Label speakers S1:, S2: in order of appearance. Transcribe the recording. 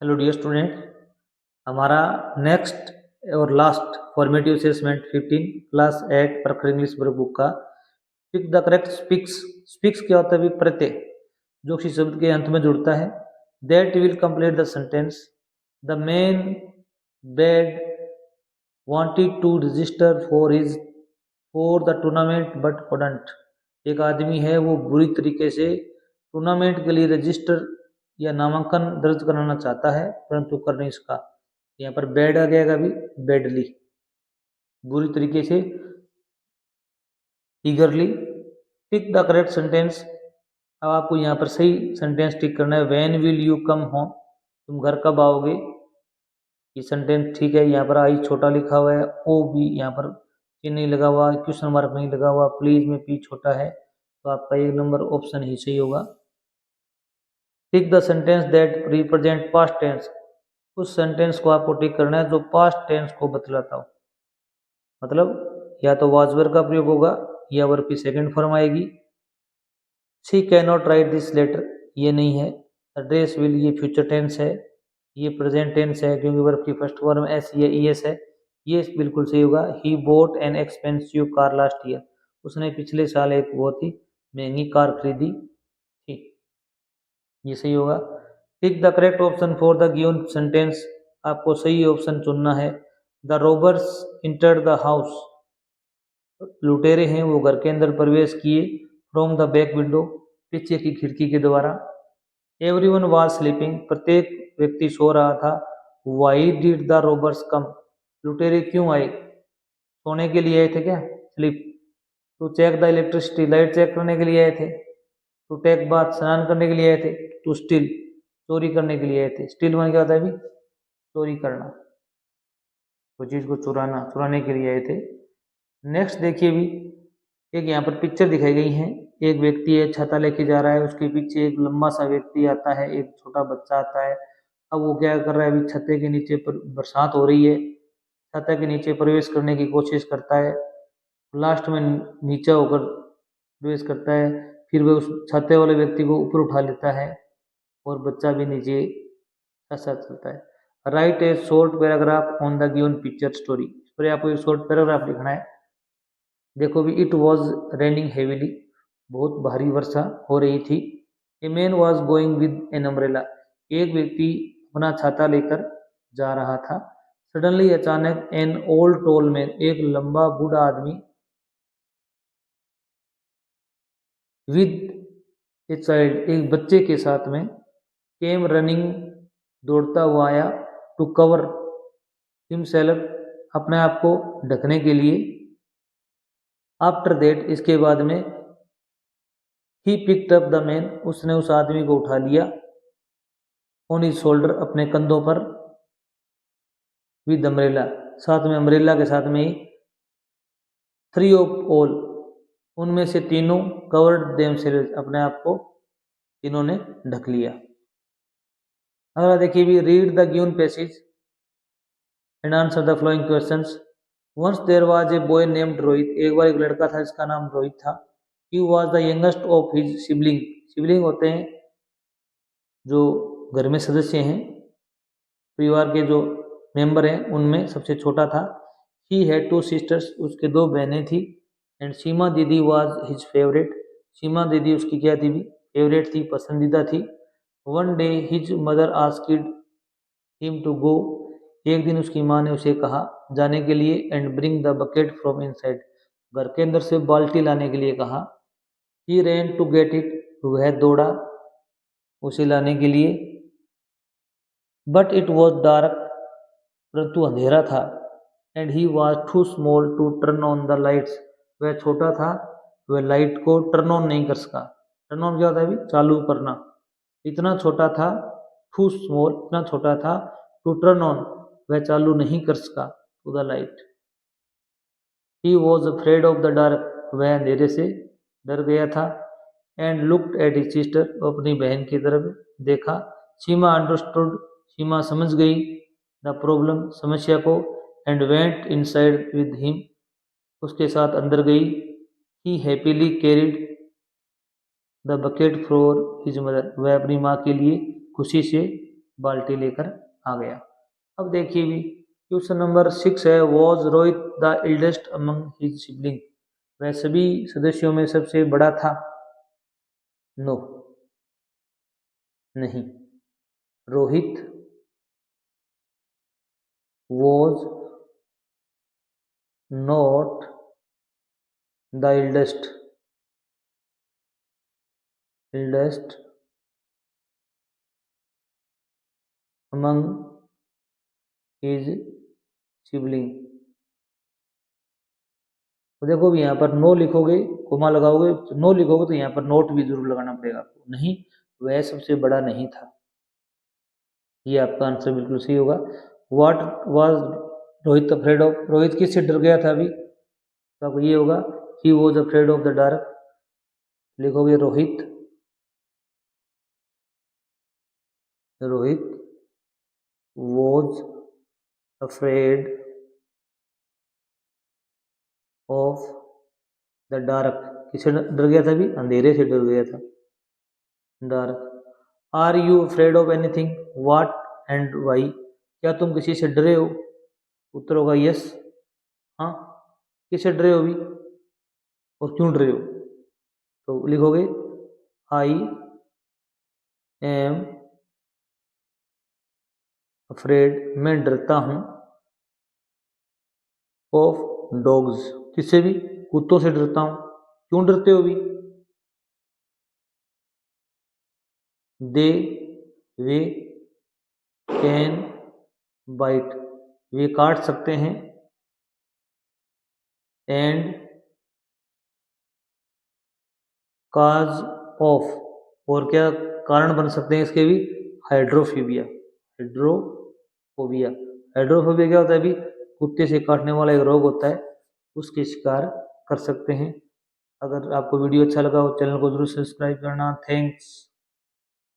S1: Hello dear student, हमारा next और last formative assessment 15 class 8 प्रखर इंग्लिश वर्क बुक का पिक द करेक्ट स्पीक्स क्या होता है? प्रत्यय जो किसी शब्द के अंत में जुड़ता है। That will complete the sentence. The man bad wanted to register for the tournament but couldn't। एक आदमी है, वो बुरी तरीके से टूर्नामेंट के लिए रजिस्टर या नामांकन दर्ज कराना चाहता है परंतु कर नहीं सका। यहाँ पर बैड आ जाएगा भी, बैडली, बुरी तरीके से, ईगरली। Tick the correct sentence. अब आपको यहाँ पर सही सेंटेंस टिक करना है। When will you come home, तुम घर कब आओगे। ये सेंटेंस ठीक है। यहाँ पर आई छोटा लिखा हुआ है, ओ भी यहाँ पर चिन्ह नहीं लगा हुआ, क्वेश्चन मार्क नहीं लगा हुआ, प्लीज में पी छोटा है, तो आपका 1 नंबर ऑप्शन ही सही होगा। Tick the sentence that represent past tense. उस सेंटेंस को आपको टिक करना है जो पास्ट टेंस को बतलाता हो। मतलब या तो वाज वर्ब का प्रयोग होगा या वर्ब की सेकंड फॉर्म आएगी। She can not write this letter, ये नहीं है। एड्रेस विल, ये फ्यूचर टेंस है। ये प्रेजेंट टेंस है क्योंकि वर्ब की फर्स्ट फॉर्म एस या ई एस है। ये बिल्कुल सही होगा। He bought an expensive car last year, उसने पिछले साल एक बहुत ही महंगी कार खरीदी थी। ये सही होगा। Tick the correct option for the given sentence. आपको सही ऑप्शन चुनना है। The robbers entered the house, लुटेरे हैं वो घर के अंदर प्रवेश किए। फ्रॉम द बैक विंडो, पीछे की खिड़की के द्वारा। एवरीवन वाज स्लीपिंग, प्रत्येक व्यक्ति सो रहा था। Why did the robbers come, लुटेरे क्यों आए, सोने के लिए आए थे क्या, sleep. To check the electricity, light check करने के लिए आए थे। टू टेक बाथ, स्नान करने के लिए आए थे। टू स्टील, चोरी करने के लिए आए थे। स्टील मान क्या होता है अभी, चोरी करना, कोई चीज को चुराना, चुराने के लिए आए थे। नेक्स्ट देखिए भी, एक यहाँ पर पिक्चर दिखाई गई है। एक व्यक्ति है, छाता लेके जा रहा है, उसके पीछे एक लंबा सा व्यक्ति आता है, एक छोटा बच्चा आता है। अब वो क्या कर रहा है, अभी छत्ते के नीचे पर बरसात हो रही है, छत्ते के नीचे प्रवेश करने की कोशिश करता है। लास्ट में नीचे होकर प्रवेश करता है। फिर वह उस छाते वाले व्यक्ति को ऊपर उठा लेता है और बच्चा भी नीचे साथ साथ चलता है। Right A short paragraph on the given picture story, इस पर आपको एक शॉर्ट पैराग्राफ लिखना है। देखो भी, इट वॉज रेनिंग हेविली, बहुत भारी वर्षा हो रही थी। A man was going with an umbrella, एक व्यक्ति अपना छाता लेकर जा रहा था। सडनली, अचानक, एन ओल्ड टोल मैन, एक लंबा बूढ़ा आदमी, विद ए चाइल्ड, एक बच्चे के साथ में, केम रनिंग, दौड़ता हुआ आया, टू कवर हिमसेल्फ, अपने आप को ढकने के लिए। आफ्टर दैट, इसके बाद में, he picked up the man, उसने उस आदमी को उठा लिया। ऑन हिज शोल्डर, अपने कंधों पर। विद अम्ब्रेला, साथ में अम्ब्रेला के साथ में ही। थ्री ऑफ ऑल, उनमें से तीनों, कवर्ड देमसेल्व्स, अपने आप को तीनों ने ढक लिया। अगला देखिए भी, read the given passage and answer the following questions. Once there was a boy named Rohit, एक बार एक लड़का था जिसका नाम रोहित था। He was the youngest of his sibling, sibling होते हैं जो घर में सदस्य हैं, परिवार के जो मेंबर हैं उनमें सबसे छोटा था। ही हैड 2 सिस्टर्स, उसके 2 बहनें थी। एंड सीमा दीदी वाज हिज फेवरेट, सीमा दीदी उसकी क्या थी भी, फेवरेट थी, पसंदीदा थी। One day his mother asked him to go, एक दिन उसकी माँ ने उसे कहा जाने के लिए। And bring the bucket from inside, घर के अंदर से बाल्टी लाने के लिए कहा। ही रैन टू गेट इट, वह दौड़ा उसे लाने के लिए। बट इट वॉज डार्क, परंतु अंधेरा था। And he was too small to turn on the lights, वह छोटा था, वह लाइट को टर्न ऑन नहीं कर सका। टर्न ऑन क्या होता है अभी, चालू करना। इतना छोटा था, टू स्मॉल, इतना छोटा था, टू टर्न ऑन, वह चालू नहीं कर सका, to the light. He was afraid of the dark, वह अंधेरे से डर गया था। And looked at his sister, अपनी बहन की तरफ देखा। सीमा अंडरस्टूड, सीमा समझ गई, द प्रॉब्लम, समस्या को। And went inside with him, उसके साथ अंदर गई। He happily carried the bucket for his mother, वह अपनी माँ के लिए खुशी से बाल्टी लेकर आ गया। अब देखिए भी क्वेश्चन नंबर 6 है, was Rohit the eldest among his sibling, वह सभी सदस्यों में सबसे बड़ा था? नो, नहीं। Rohit was not the eldest among his sibling। तो देखो भी यहाँ पर नो लिखोगे, कोमा लगाओगे, तो नो लिखोगे तो यहाँ पर नोट भी जरूर लगाना पड़ेगा आपको, नहीं वह सबसे बड़ा नहीं था। ये आपका आंसर बिल्कुल सही होगा। What was Rohit afraid of, Rohit किससे डर गया था अभी, तो आपको ये होगा he was afraid of the dark. लिखोगे Rohit was afraid of the dark, किससे डर गया था अभी, अंधेरे से डर गया था, dark. Are you afraid of anything, what and why, क्या तुम किसी से डरे हो? उत्तर होगा यस, हाँ। किससे डरे हो अभी और क्यों डरे हो? तो लिखोगे आई एम अफ्रेड, मैं डरता हूं, ऑफ डॉग्स, किससे भी, कुत्तों से डरता हूं। क्यों डरते हो अभी? दे वे कैन बाइट, वे काट सकते हैं, एंड काज ऑफ, और क्या कारण बन सकते हैं इसके भी, हाइड्रोफोबिया। हाइड्रोफोबिया क्या होता है अभी, कुत्ते से काटने वाला एक रोग होता है, उसके शिकार कर सकते हैं। अगर आपको वीडियो अच्छा लगा हो चैनल को जरूर सब्सक्राइब करना। थैंक्स।